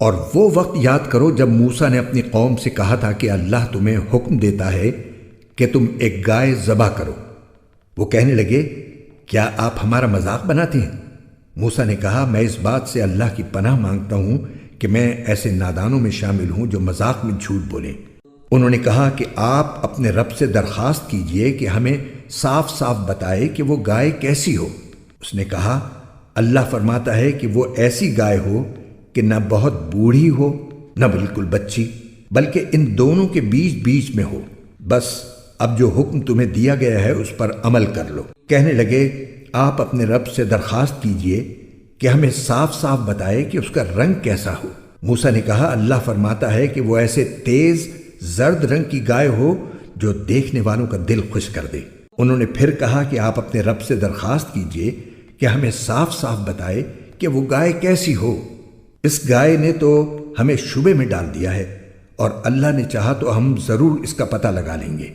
اور وہ وقت یاد کرو جب موسیٰ نے اپنی قوم سے کہا تھا کہ اللہ تمہیں حکم دیتا ہے کہ تم ایک گائے ذبح کرو۔ وہ کہنے لگے، کیا آپ ہمارا مذاق بناتے ہیں؟ موسیٰ نے کہا، میں اس بات سے اللہ کی پناہ مانگتا ہوں کہ میں ایسے نادانوں میں شامل ہوں جو مذاق میں جھوٹ بولیں۔ انہوں نے کہا کہ آپ اپنے رب سے درخواست کیجئے کہ ہمیں صاف صاف بتائے کہ وہ گائے کیسی ہو۔ اس نے کہا، اللہ فرماتا ہے کہ وہ ایسی گائے ہو کہ نہ بہت بوڑھی ہو نہ بالکل بچی، بلکہ ان دونوں کے بیچ بیچ میں ہو۔ بس اب جو حکم تمہیں دیا گیا ہے اس پر عمل کر لو۔ کہنے لگے، آپ اپنے رب سے درخواست کیجئے کہ ہمیں صاف صاف بتائے کہ اس کا رنگ کیسا ہو۔ موسیٰ نے کہا، اللہ فرماتا ہے کہ وہ ایسے تیز زرد رنگ کی گائے ہو جو دیکھنے والوں کا دل خوش کر دے۔ انہوں نے پھر کہا کہ آپ اپنے رب سے درخواست کیجئے کہ ہمیں صاف صاف بتائے کہ وہ گائے کیسی ہو۔ اس گائے نے تو ہمیں شبے میں ڈال دیا ہے، اور اللہ نے چاہا تو ہم ضرور اس کا پتہ لگا لیں گے۔